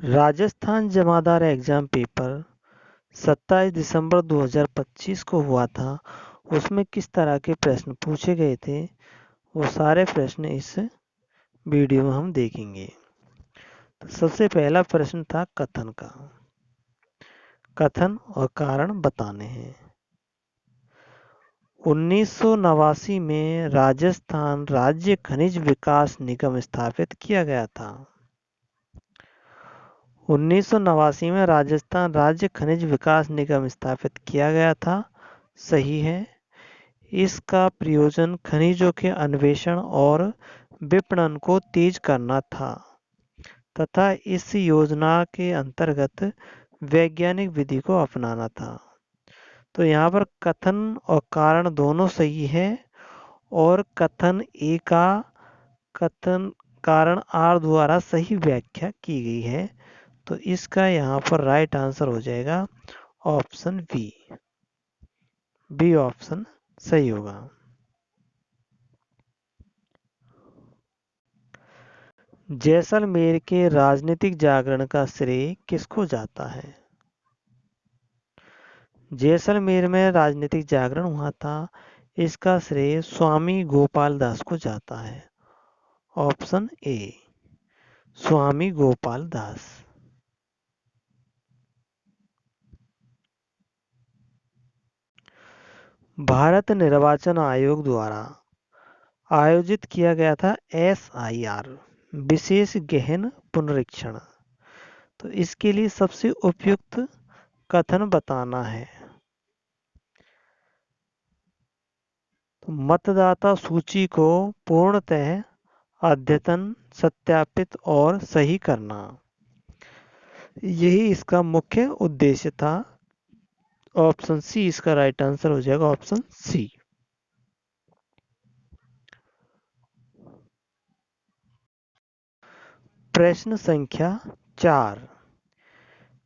राजस्थान जमादार exam paper 27 दिसंबर 2025 को हुआ था। उसमें किस तरह के प्रश्न पूछे गए थे वो सारे प्रश्न इस वीडियो में हम देखेंगे। तो सबसे पहला प्रश्न था कथन का। कथन और कारण बताने हैं। 1989 में राजस्थान राज्य खनिज विकास निगम स्थापित किया गया था। 1989 में राजस्थान राज्य खनिज विकास निगम स्थापित किया गया था। सही है। इसका प्रयोजन खनिजों के अन्वेषण और विपणन को तेज करना था तथा इस योजना के अंतर्गत वैज्ञानिक विधि को अपनाना था। तो यहाँ पर कथन और कारण दोनों सही है और कथन ए का कथन कारण आर द्वारा सही व्याख्या की गई है। तो इसका यहाँ पर राइट आंसर हो जाएगा ऑप्शन बी। बी ऑप्शन सही होगा। जैसलमेर के राजनीतिक जागरण का श्रेय किसको जाता है? जैसलमेर में राजनीतिक जागरण हुआ था। इसका श्रेय स्वामी गोपाल दास को जाता है। ऑप्शन ए स्वामी गोपाल दास। भारत निर्वाचन आयोग द्वारा आयोजित किया गया था SIR विशेष गहन पुनरीक्षण। तो इसके लिए सबसे उपयुक्त कथन बताना है। तो मतदाता सूची को पूर्णतः अद्यतन, सत्यापित और सही करना, यही इसका मुख्य उद्देश्य था। ऑप्शन सी इसका राइट आंसर हो जाएगा। Option C. प्रश्न संख्या 4।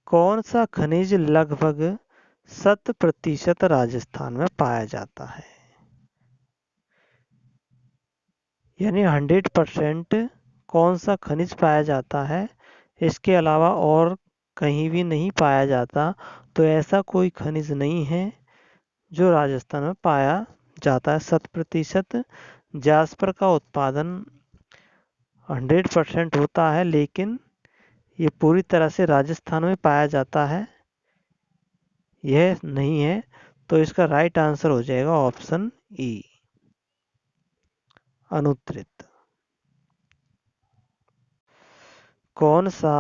कौन सा खनिज लगभग 100% राजस्थान में पाया जाता है? यानी 100% कौन सा खनिज पाया जाता है, इसके अलावा और कहीं भी नहीं पाया जाता। तो ऐसा कोई खनिज नहीं है जो राजस्थान में पाया जाता है 100%। जास्पर का उत्पादन 100% होता है, लेकिन ये पूरी तरह से राजस्थान में पाया जाता है यह नहीं है। तो इसका राइट आंसर हो जाएगा ऑप्शन ई अनुत्तरित। कौन सा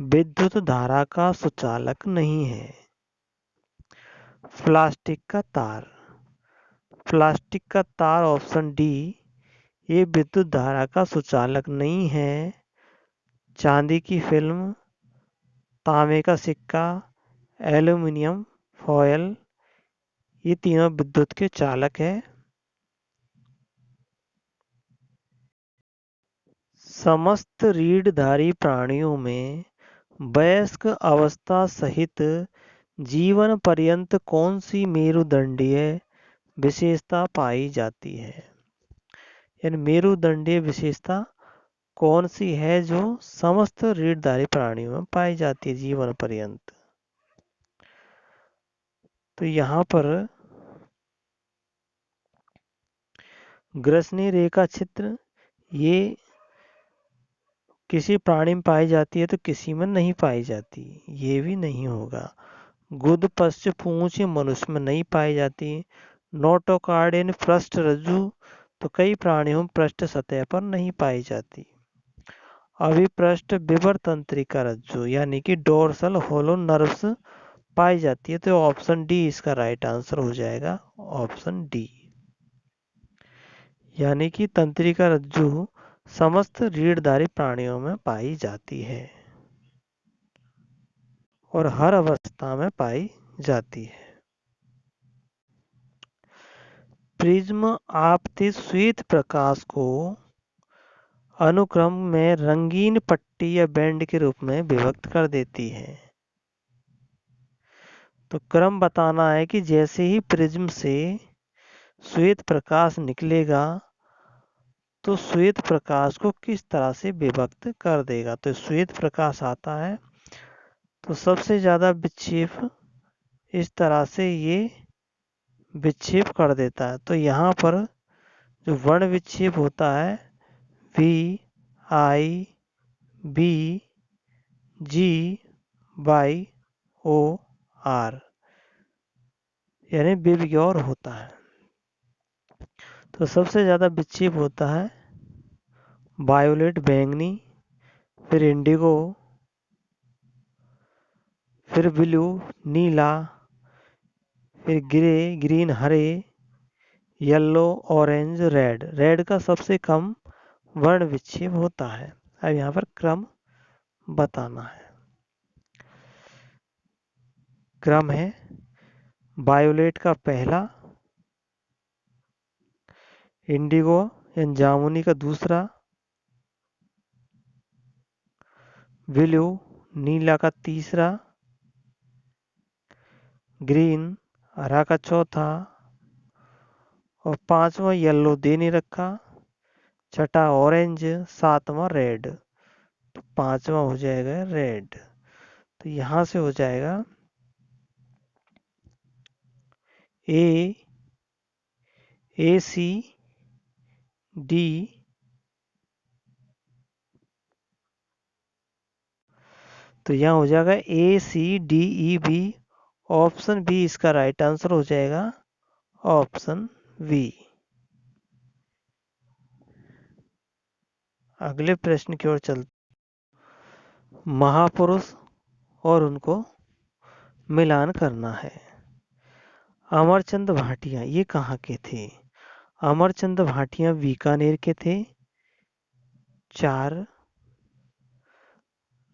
विद्युत धारा का सुचालक नहीं है? प्लास्टिक का तार। प्लास्टिक का तार ऑप्शन डी ये विद्युत धारा का सुचालक नहीं है। चांदी की फिल्म, तांबे का सिक्का, एल्यूमिनियम फॉयल, ये तीनों विद्युत के चालक है। समस्त रीढ़धारी प्राणियों में वयस्क अवस्था सहित जीवन पर्यंत कौन सी मेरुदंडीय विशेषता पाई जाती है? यानी मेरुदंडीय विशेषता कौन सी है जो समस्त रीढ़धारी प्राणियों में पाई जाती है जीवन पर्यंत? तो यहाँ पर ग्रसनी रेखा चित्र ये किसी प्राणी में पाई जाती है तो किसी में नहीं पाई जाती, ये भी नहीं होगा। गुद पश्च पूंछ मनुष्य में नहीं पाई जाती। नोटोकार्ड यानी पृष्ठ रज्जु तो कई प्राणियों में पृष्ठ सतह पर नहीं पाई जाती। अभिपृष्ठ विवर तंत्रिका रज्जु यानी कि डोर्सल होलो नर्व्स पाई जाती है। तो ऑप्शन डी इसका राइट आंसर हो जाएगा। ऑप्शन डी यानी कि तंत्रिका रज्जु समस्त रीढ़धारी प्राणियों में पाई जाती है और हर अवस्था में पाई जाती है। प्रिज्म आपतित श्वेत प्रकाश को अनुक्रम में रंगीन पट्टी या बैंड के रूप में विभक्त कर देती है। तो क्रम बताना है कि जैसे ही प्रिज्म से श्वेत प्रकाश निकलेगा तो श्वेत प्रकाश को किस तरह से विभक्त कर देगा। तो श्वेत प्रकाश आता है तो सबसे ज़्यादा विक्षेप इस तरह से ये विक्षेप कर देता है। तो यहाँ पर जो वर्ण विक्षेप होता है VIBGYOR यानी बेबिग्योर होता है। तो सबसे ज़्यादा विक्षेप होता है वायोलेट बैंगनी, फिर इंडिगो, फिर ब्लू नीला, फिर ग्रे ग्रीन हरे, येलो ऑरेंज रेड। रेड का सबसे कम वर्ण विक्षेप होता है। अब यहाँ पर क्रम बताना है। क्रम है वायोलेट का पहला, इंडिगो यानी जामुनी का दूसरा, ब्लू नीला का तीसरा, ग्रीन हरा का चौथा, और पांचवा येलो दे नहीं रखा, छठा ऑरेंज, सातवां रेड। तो पांचवा हो जाएगा रेड। तो यहां से हो जाएगा ACD, तो यहाँ हो जाएगा ACDEB। ऑप्शन बी इसका राइट आंसर हो जाएगा, ऑप्शन बी। अगले प्रश्न की ओर चलते। महापुरुष और उनको मिलान करना है। अमरचंद भाटिया ये कहाँ के थे? अमरचंद भाटिया बीकानेर के थे। 4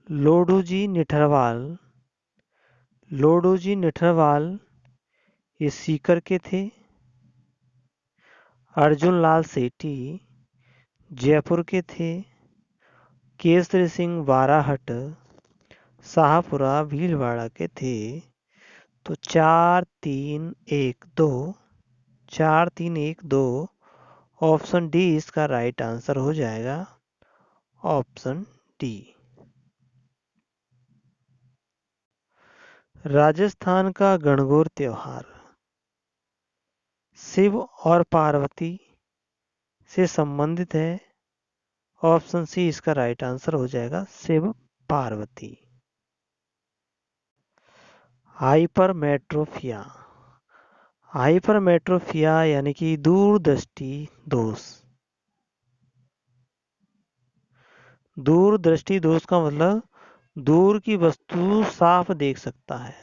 लोडूजी निठरवाल ये सीकर के थे। अर्जुन लाल सेठी जयपुर के थे। केसरी सिंह बाराहट शाहपुरा भीलवाड़ा के थे। तो 4-3-1-2, 4-3-1-2 ऑप्शन डी इसका राइट आंसर हो जाएगा, ऑप्शन डी। राजस्थान का गणगौर त्योहार शिव और पार्वती से संबंधित है। ऑप्शन सी इसका राइट आंसर हो जाएगा, शिव पार्वती। हाइपरमेट्रोपिया, हाइपरमेट्रोपिया यानी कि दूरदृष्टि दोष। दूरदृष्टि दोष का मतलब दूर की वस्तु साफ देख सकता है।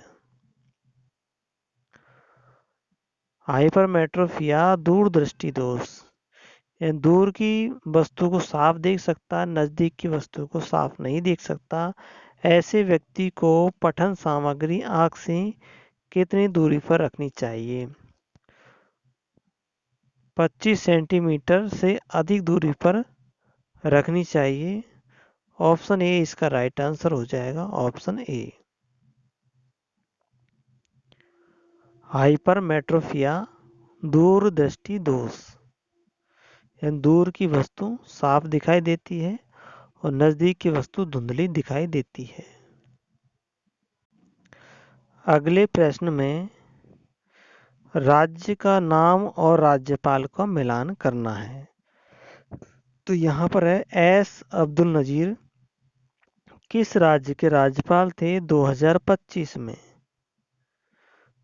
हाइपरमेट्रोपिया दूरदृष्टि दोष, दूर की वस्तु को साफ देख सकता है, नजदीक की वस्तु को साफ नहीं देख सकता। ऐसे व्यक्ति को पठन सामग्री आंख से कितनी दूरी पर रखनी चाहिए? 25 सेंटीमीटर से अधिक दूरी पर रखनी चाहिए। ऑप्शन ए इसका राइट आंसर हो जाएगा, ऑप्शन ए। हाइपरमेट्रोपिया दूरदृष्टि दोष, दूर की वस्तु साफ दिखाई देती है और नजदीक की वस्तु धुंधली दिखाई देती है। अगले प्रश्न में राज्य का नाम और राज्यपाल का मिलान करना है। तो यहाँ पर है एस अब्दुल नजीर किस राज्य के राज्यपाल थे 2025 में?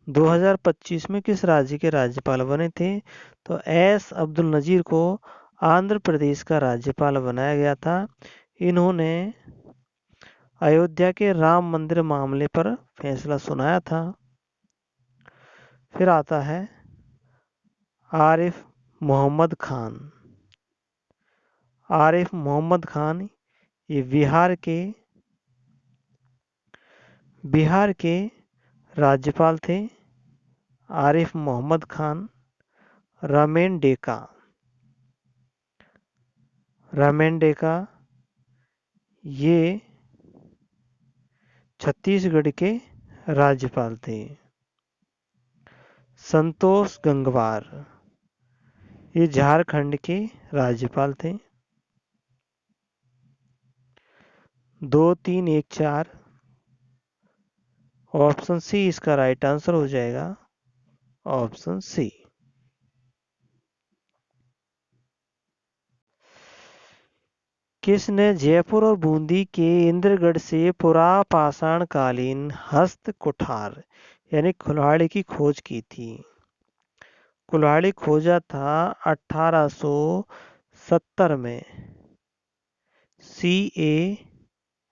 2025 में किस राज्य के राज्यपाल बने थे? तो एस अब्दुल नजीर को आंध्र प्रदेश का राज्यपाल बनाया गया था। इन्होंने अयोध्या के राम मंदिर मामले पर फैसला सुनाया था। फिर आता है आरिफ मोहम्मद खान। आरिफ मोहम्मद खान ये बिहार के राज्यपाल थे। आरिफ मोहम्मद खान। रामेन डेका ये छत्तीसगढ़ के राज्यपाल थे। संतोष गंगवार ये झारखंड के राज्यपाल थे। 2-3-1-4 ऑप्शन सी इसका राइट आंसर हो जाएगा। Option C. किसने जयपुर और बूंदी के इंद्रगढ़ से पुरापाषाणकालीन हस्त कुठार यानी कुल्हाड़ी की खोज की थी? कुल्हाड़ी खोजा था 1870 में। सी ए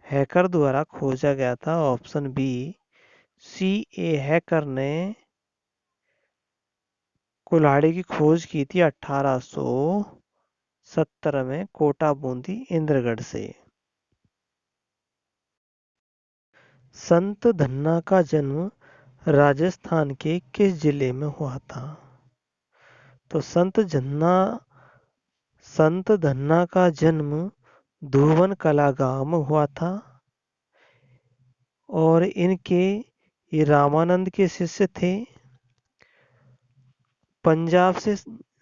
हैकर द्वारा खोजा गया था। ऑप्शन बी, सी ए हैकर ने कुल्हाड़ी की खोज की थी 1870 में कोटा बूंदी इंद्रगढ़ से। संत धन्ना का जन्म राजस्थान के किस जिले में हुआ था? तो संत धन्ना का जन्म धुवन कला गांव में हुआ था और इनके ये रामानंद के शिष्य थे। पंजाब से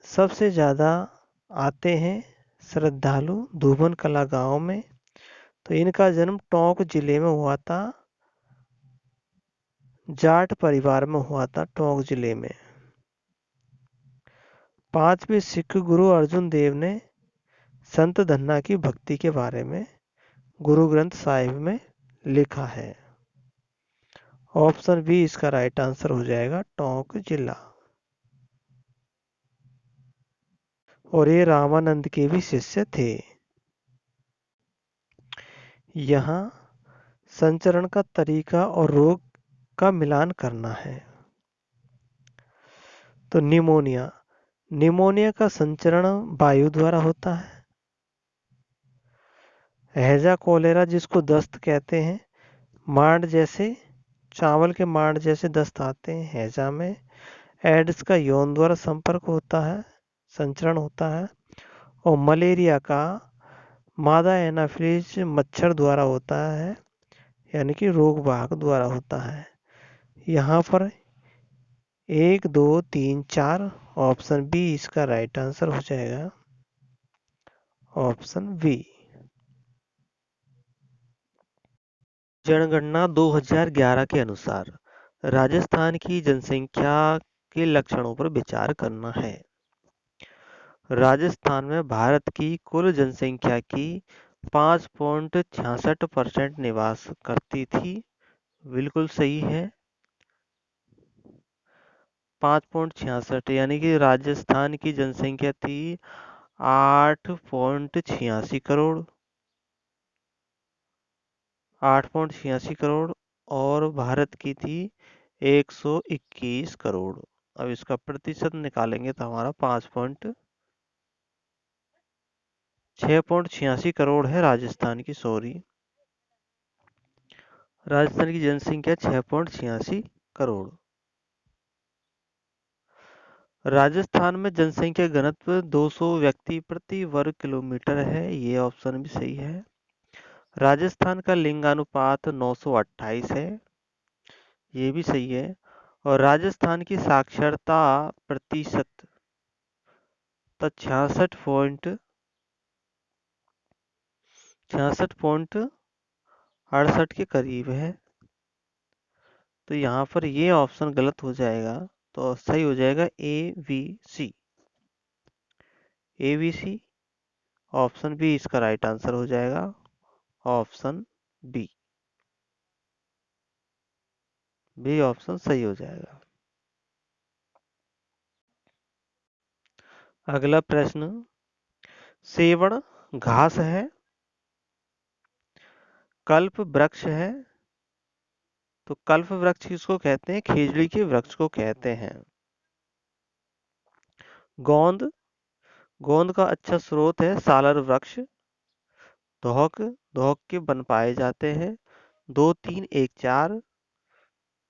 सबसे ज़्यादा आते हैं श्रद्धालु धुवन कला गांव में। तो इनका जन्म टोंक जिले में हुआ था। जाट परिवार में हुआ था टोंक जिले में। 5वें सिख गुरु अर्जुन देव ने संत धन्ना की भक्ति के बारे में गुरु ग्रंथ साहिब में लिखा है। ऑप्शन बी इसका राइट आंसर हो जाएगा, टोंक जिला। और ये रामानंद के भी शिष्य थे। यहाँ संचरण का तरीका और रोग का मिलान करना है। तो निमोनिया का संचरण वायु द्वारा होता है। हैजा कोलेरा जिसको दस्त कहते हैं, मांड जैसे चावल के मांड जैसे दस्त आते हैं हैजा में। एड्स का यौन द्वारा संपर्क होता है, संचरण होता है। और मलेरिया का मादा एनाफिलीज मच्छर द्वारा होता है, यानी कि रोग वाहक द्वारा होता है। यहाँ पर 1, 2, 3, 4 ऑप्शन बी इसका राइट आंसर हो जाएगा। Option B. जनगणना 2011 के अनुसार राजस्थान की जनसंख्या के लक्षणों पर विचार करना है। राजस्थान में भारत की कुल जनसंख्या की 5.66% निवास करती थी। बिल्कुल सही है। 5.66 यानी कि राजस्थान की जनसंख्या थी 8.86 करोड़। 8.86 करोड़ और भारत की थी 121 करोड़। अब इसका प्रतिशत निकालेंगे तो हमारा 6.86 करोड़ है राजस्थान की। सॉरी, राजस्थान की जनसंख्या 6.86 करोड़। राजस्थान में जनसंख्या घनत्व 200 व्यक्ति प्रति वर्ग किलोमीटर है। ये ऑप्शन भी सही है। राजस्थान का लिंगानुपात 928 है। ये भी सही है। और राजस्थान की साक्षरता प्रतिशत 66.68 के करीब है। तो यहाँ पर ये ऑप्शन गलत हो जाएगा, तो सही हो जाएगा A B C. A B C option B इसका राइट आंसर हो जाएगा। Option B. बी ऑप्शन सही हो जाएगा। अगला प्रश्न, सेवण घास है, कल्प वृक्ष है। तो कल्प वृक्ष किसको कहते हैं? खेजड़ी के वृक्ष को कहते हैं। गोंद गोंद का अच्छा स्रोत है सालर वृक्ष। धोक के बन पाए जाते हैं। 2, 3, 1, 4।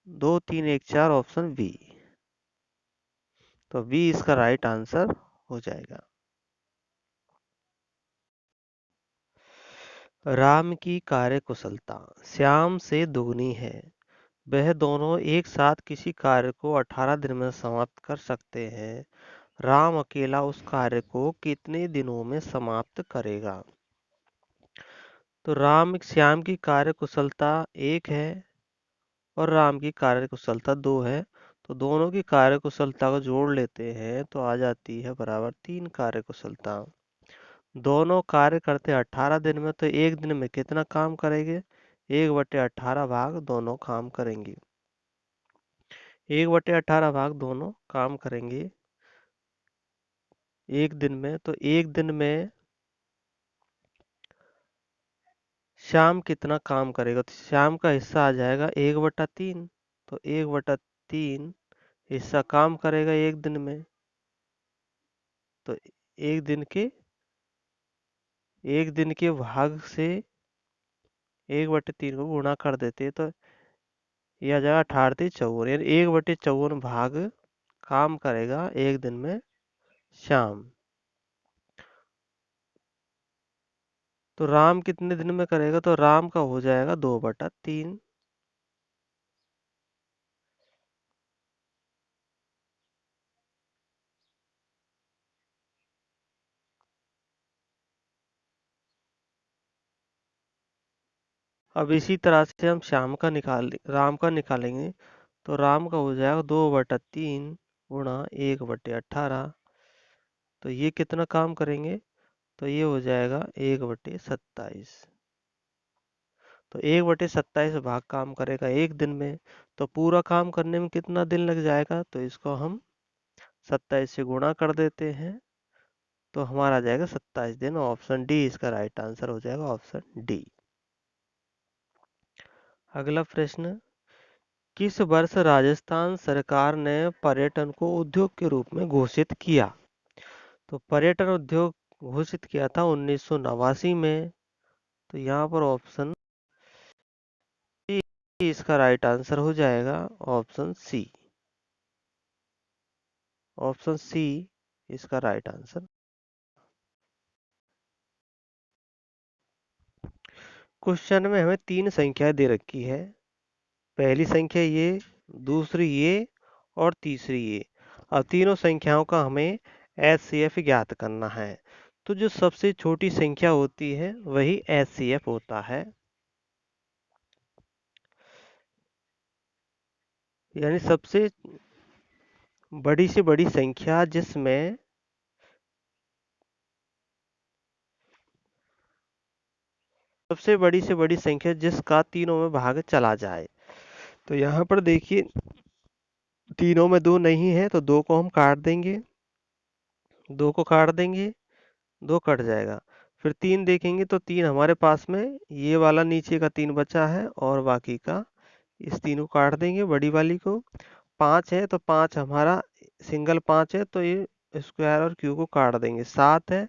2, 3, 1, 4 ऑप्शन बी। तो बी इसका राइट आंसर हो जाएगा। राम की कार्य कुशलता श्याम से दुगनी है। वह दोनों एक साथ किसी कार्य को 18 दिन में समाप्त कर सकते हैं। राम अकेला उस कार्य को कितने दिनों में समाप्त करेगा? तो श्याम की कार्य कुशलता 1 है और राम की कार्यकुशलता 2 है। तो दोनों की कार्यकुशलता को जोड़ लेते हैं तो आ जाती है बराबर 3 कार्यकुशलता। दोनों कार्य करते 18 दिन में, तो एक दिन में कितना काम करेंगे? 1/18 भाग दोनों काम करेंगे। 1/18 भाग दोनों काम करेंगे एक दिन में, तो एक दिन में शाम कितना काम करेगा? तो शाम का हिस्सा आ जाएगा 1/3। तो 1/3 हिस्सा काम करेगा एक दिन में। तो एक दिन के एक दिन के भाग से 1/3 को गुणा कर देते हैं, तो यह आ जाएगा 18×3 यानी 1/54 भाग काम करेगा एक दिन में शाम। तो राम कितने दिन में करेगा? तो राम का हो जाएगा 2/3। अब इसी तरह से हम राम का निकालेंगे। तो राम का हो जाएगा 2/3 गुणा 1/18। तो ये कितना काम करेंगे? तो ये हो जाएगा 1/27। तो 1/27 भाग काम करेगा एक दिन में। तो पूरा काम करने में कितना दिन लग जाएगा? तो इसको हम 27 से गुणा कर देते हैं, तो हमारा आ जाएगा 27 दिन। ऑप्शन डी इसका राइट आंसर हो जाएगा, ऑप्शन डी। अगला प्रश्न, किस वर्ष राजस्थान सरकार ने पर्यटन को उद्योग के रूप में घोषित किया? तो पर्यटन उद्योग घोषित किया था 1989 में। तो यहाँ पर ऑप्शन सी इसका राइट आंसर हो जाएगा, ऑप्शन सी। ऑप्शन सी इसका राइट आंसर। क्वेश्चन में हमें 3 संख्या दे रखी है। पहली संख्या ये, दूसरी ये और तीसरी ये। अब तीनों संख्याओं का हमें एचसीएफ ज्ञात करना है। तो जो सबसे छोटी संख्या होती है वही एचसीएफ होता है। यानी सबसे बड़ी से बड़ी संख्या जिसमें सबसे बड़ी से बड़ी संख्या जिसका तीनों में भाग चला जाए। तो यहाँ पर देखिए तीनों में 2 नहीं है, तो 2 को हम काट देंगे। 2 को काट देंगे, 2 कट जाएगा। फिर 3 देखेंगे तो 3 हमारे पास में ये वाला नीचे का 3 बचा है और बाकी का इस 3 को काट देंगे बड़ी वाली को। 5 है तो 5 हमारा सिंगल 5 है, तो ये स्क्वायर और क्यू को काट देंगे। 7 है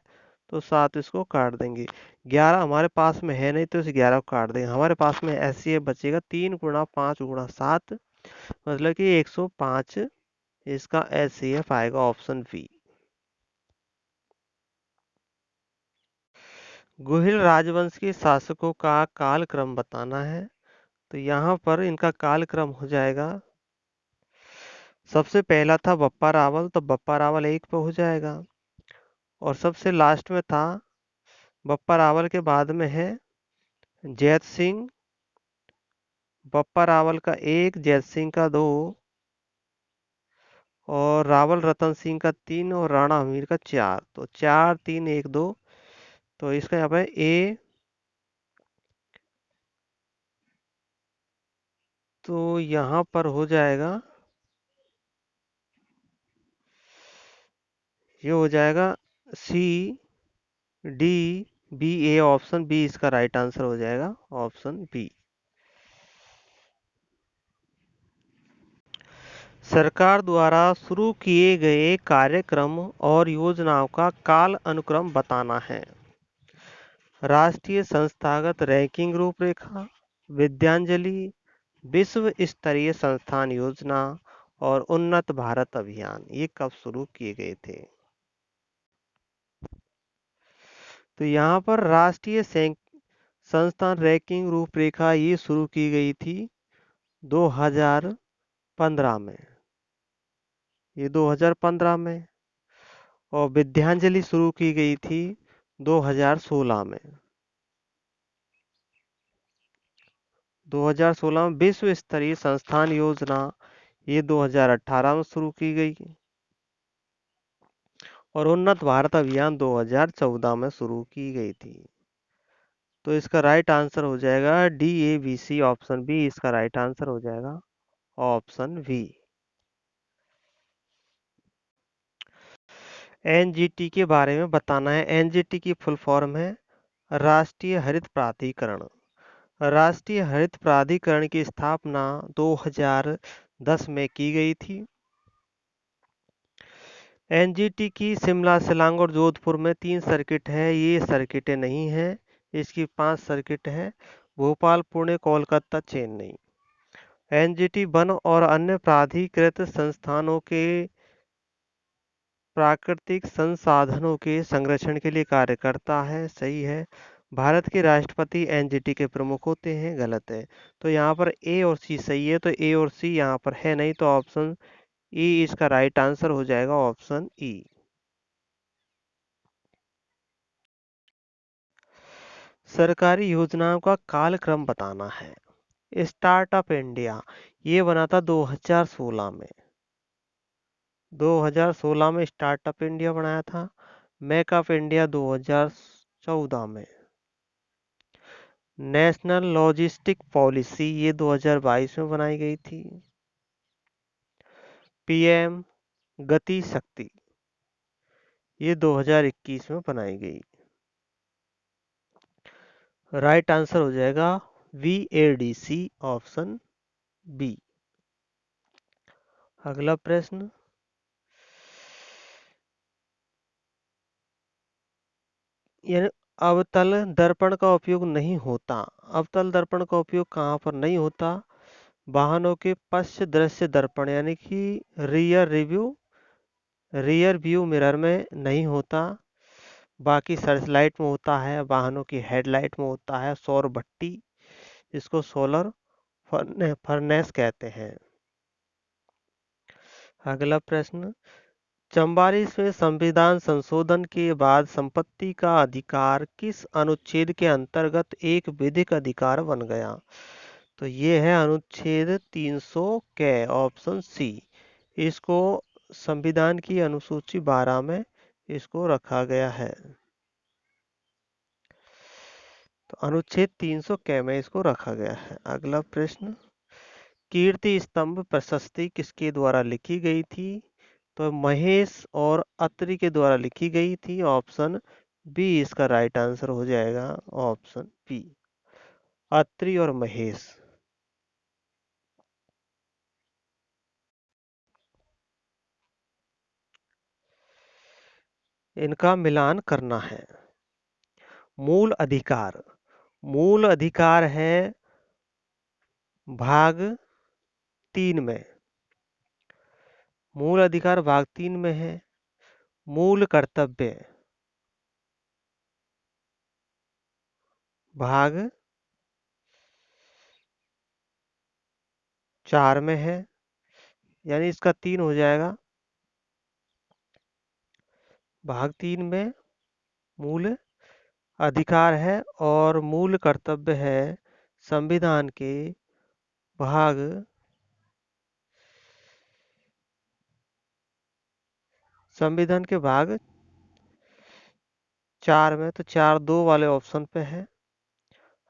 तो 7 इसको काट देंगे। 11 हमारे पास में है नहीं, तो इस 11 को काट देंगे। हमारे पास में ऐसे ही बचेगा 3 गुणा 5 गुणा 7, मतलब कि 105। इसका एचसीएफ आएगा, ऑप्शन बी। गुहिल राजवंश के शासकों का कालक्रम बताना है। तो यहाँ पर इनका कालक्रम हो जाएगा, सबसे पहला था बप्पा रावल, तो बप्पा रावल 1 पे हो जाएगा। और सबसे लास्ट में था बप्पा रावल के बाद में है जैत सिंह। बप्पा रावल का 1, जैत सिंह का 2 और रावल रतन सिंह का 3 और राणा हमीर का 4। तो 4 3 1 2। तो इसका यहाँ पे ए, तो यहाँ पर हो जाएगा, ये हो जाएगा सी डी बी ए, ऑप्शन बी इसका राइट आंसर हो जाएगा, ऑप्शन बी। सरकार द्वारा शुरू किए गए कार्यक्रम और योजनाओं का काल अनुक्रम बताना है। राष्ट्रीय संस्थागत रैंकिंग रूपरेखा, विद्यांजलि, विश्व स्तरीय संस्थान योजना और उन्नत भारत अभियान, ये कब शुरू किए गए थे? तो यहाँ पर राष्ट्रीय संस्थान रैंकिंग रूपरेखा ये शुरू की गई थी 2015 में। ये 2015 में। और विद्यांजलि शुरू की गई थी 2016 में। 2016 में विश्व स्तरीय संस्थान योजना, ये 2018 में शुरू की गई। और उन्नत भारत अभियान 2014 में शुरू की गई थी। तो इसका राइट आंसर हो जाएगा DABC, ऑप्शन बी इसका राइट आंसर हो जाएगा, ऑप्शन बी। एनजीटी के बारे में बताना है। एनजीटी की फुल फॉर्म है राष्ट्रीय हरित प्राधिकरण। राष्ट्रीय हरित प्राधिकरण की स्थापना 2010 में की गई थी। एनजीटी की शिमला, शिलांग और जोधपुर में 3 सर्किट है। ये सर्किटें नहीं है, इसकी 5 सर्किट है, भोपाल, पुणे, कोलकाता, चेन्नई। एनजीटी वन और अन्य प्राधिकृत संस्थानों के प्राकृतिक संसाधनों के संरक्षण के लिए कार्य करता है। सही है। भारत के राष्ट्रपति एनजीटी के प्रमुख होते हैं। गलत है। तो यहाँ पर ए और सी सही है, तो ए और सी यहाँ पर है नहीं, तो ऑप्शन ई इसका राइट आंसर हो जाएगा, ऑप्शन ई। सरकारी योजनाओं का कालक्रम बताना है। स्टार्टअप इंडिया ये बना था 2016 में। 2016 में स्टार्टअप इंडिया बनाया था। मेकअप इंडिया 2014 में। नेशनल लॉजिस्टिक पॉलिसी ये 2022 में बनाई गई थी। पीएम गति शक्ति ये 2021 में बनाई गई। राइट आंसर हो जाएगा VADC, ऑप्शन बी। अगला प्रश्न, यानी अवतल दर्पण का उपयोग नहीं होता। अवतल दर्पण का उपयोग कहाँ पर नहीं होता? वाहनों के पश्च दृश्य दर्पण यानी कि रियर व्यू मिरर में नहीं होता। बाकी सर्च लाइट में होता है, वाहनों की हेडलाइट में होता है, सौर भट्टी जिसको सोलर फर्नेस कहते हैं। अगला प्रश्न, 44वें संविधान संशोधन के बाद संपत्ति का अधिकार किस अनुच्छेद के अंतर्गत एक विधिक अधिकार बन गया? तो ये है अनुच्छेद 300 के, ऑप्शन सी। इसको संविधान की अनुसूची 12 में इसको रखा गया है। तो अनुच्छेद 300 के में इसको रखा गया है। अगला प्रश्न, कीर्ति स्तंभ प्रशस्ति किसके द्वारा लिखी गई थी? तो महेश और अत्रि के द्वारा लिखी गई थी। ऑप्शन बी इसका राइट आंसर हो जाएगा, ऑप्शन बी, अत्रि और महेश। इनका मिलान करना है। मूल अधिकार, मूल अधिकार है भाग 3 में। मूल अधिकार भाग 3 में है। मूल कर्तव्य भाग 4 में है, यानी इसका 3 हो जाएगा। भाग 3 में मूल अधिकार है और मूल कर्तव्य है संविधान के भाग 4 में। तो 4(2) वाले ऑप्शन पे है।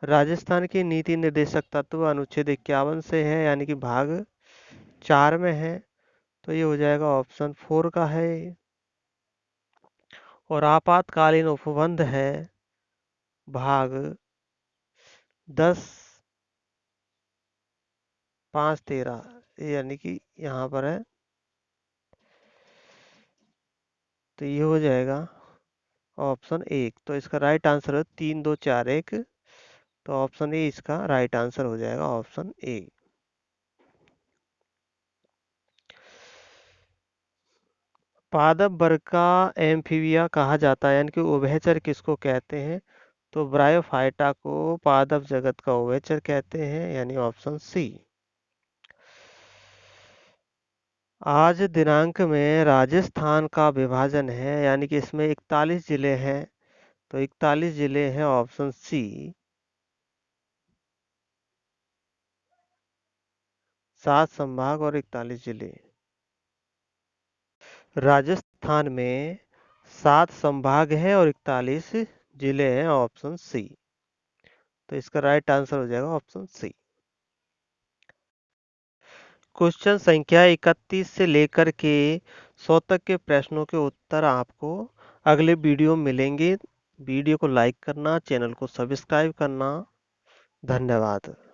राजस्थान की नीति निर्देशक तत्व अनुच्छेद 51 से है, यानी कि भाग 4 में है। तो ये हो जाएगा ऑप्शन 4 का है। और आपातकालीन उपबंध है भाग 10(5)(13), यानी कि यहाँ पर है। तो ये हो जाएगा ऑप्शन 1। तो इसका राइट आंसर है 3, 2, 4, 1। तो ऑप्शन ए इसका राइट आंसर हो जाएगा, ऑप्शन ए। पादप वर्ग का एम्फीबिया कहा जाता है, यानी कि उभयचर किसको कहते हैं? तो ब्रायोफाइटा को पादप जगत का उभयचर कहते हैं, यानी ऑप्शन सी। आज दिनांक में राजस्थान का विभाजन है, यानी कि इसमें 41 जिले हैं। तो 41 जिले हैं, ऑप्शन सी। 7 संभाग और 41 जिले। राजस्थान में 7 संभाग है और 41 जिले हैं, ऑप्शन सी। तो इसका राइट आंसर हो जाएगा ऑप्शन सी। क्वेश्चन संख्या 31 से लेकर के 100 तक के प्रश्नों के उत्तर आपको अगले वीडियो में मिलेंगे। वीडियो को लाइक करना, चैनल को सब्सक्राइब करना। धन्यवाद।